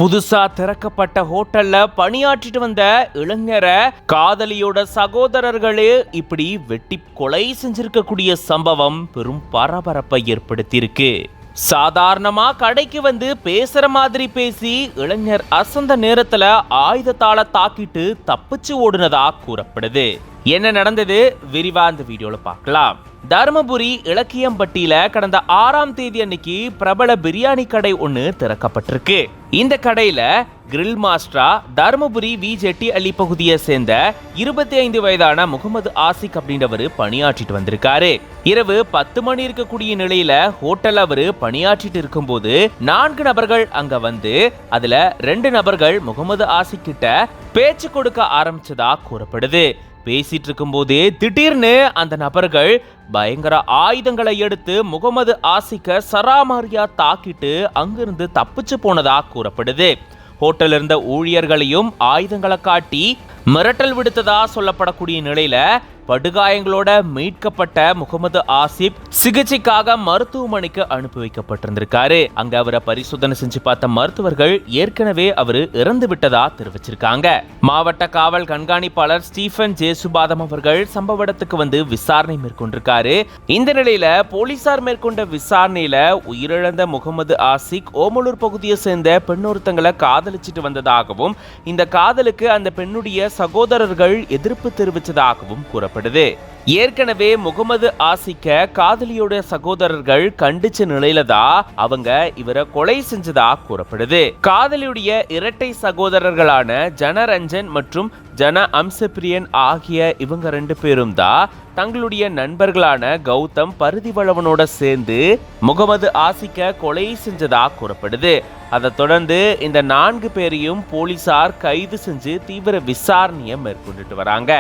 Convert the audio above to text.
புதுசா திறக்கப்பட்ட ஹோட்டல்ல பணியாற்றிட்டு வந்த இளைஞரை காதலியோட சகோதரர்களே இப்படி வெட்டி கொலை செஞ்சிருக்கக்கூடிய சம்பவம் பெரும் பரபரப்பை ஏற்படுத்தியிருக்கு. சாதாரணமா கடைக்கு வந்து பேசுற மாதிரி பேசி இளைஞர் அசந்த நேரத்துல ஆயுதத்தால தாக்கிட்டு தப்பிச்சு ஓடுனதா கூறப்படுது. என்ன நடந்தது விரிவா இந்த வீடியோல பார்க்கலாம். தருமபுரி இலக்கியம்பட்டியில கடந்த 6ஆம் தேதி அன்னைக்கு பிரபல பிரியாணி கடை ஒன்னு திறக்கப்பட்டிருக்கு. இந்த கடையில கிரில் மாஸ்டரா தருமபுரி விஜெட்டி அள்ளி பகுதியை சேர்ந்த 25 வயதான முகமது ஆசிக் அப்படின்றவரு பணியாற்றிட்டு வந்திருக்காரு. இரவு 10 மணி இருக்கக்கூடிய நிலையில ஹோட்டல் அவரு பணியாற்றிட்டு இருக்கும் போது 4 நபர்கள் அங்க வந்து அதுல 2 நபர்கள் முகமது ஆசிக் கிட்ட பேச்சு கொடுக்க ஆரம்பிச்சதா கூறப்படுது. பேசிட்டு இருக்கும் போதே திடீர்னு அந்த நபர்கள் பயங்கர ஆயுதங்களை எடுத்து முகமது ஆசிக்க சராமாரியா தாக்கிட்டு அங்கிருந்து தப்பிச்சு போனதா கூறப்படுது. ஹோட்டல் இருந்த ஊழியர்களையும் ஆயுதங்களை காட்டி மிரட்டல் விடுத்ததா சொல்லப்படக்கூடிய நிலையில படுகாயங்களோட மீட்கப்பட்ட முகமது ஆசிப் சிகிச்சைக்காக மருத்துவமனைக்கு அனுப்பி வைக்கப்பட்டிருந்திருக்காரு. அங்க அவரை பரிசோதனை செஞ்சு பார்த்த மருத்துவர்கள் ஏற்கனவே அவரு இறந்து விட்டதா தெரிவிச்சிருக்காங்க. மாவட்ட காவல் கண்காணிப்பாளர் ஸ்டீபன் ஜேசுபாதம் அவர்கள் சம்பவ இடத்துக்கு வந்து விசாரணை மேற்கொண்டிருக்காரு. இந்த நிலையில போலீசார் மேற்கொண்ட விசாரணையில உயிரிழந்த முகமது ஆசிக் ஓமலூர் பகுதியை சேர்ந்த பெண்ணொருத்தங்களை காதலிச்சிட்டு வந்ததாகவும் இந்த காதலுக்கு அந்த பெண்ணுடைய சகோதரர்கள் எதிர்ப்பு தெரிவித்ததாகவும் கூறப்படுது. ஏற்கனவே முகமது ஆசிக்க காதலியோட சகோதரர்கள் கண்டிச்ச நிலையில தான் அவங்க இவரை கொலை செஞ்சதா கூறப்படுது. காதலியுடைய இரட்டை சகோதரர்களான ஜனரஞ்சன் மற்றும் ஜன அம்சப்பிரியன் ஆகிய இவங்க 2 பேரும் தான் தங்களுடைய நண்பர்களான கௌதம் பருதிவளவனோட சேர்ந்து முகமது ஆசிக்க கொலை செஞ்சதா கூறப்படுது. அதை தொடர்ந்து இந்த 4 பேரையும் போலீசார் கைது செஞ்சு தீவிர விசாரணையை மேற்கொண்டுட்டு வராங்க.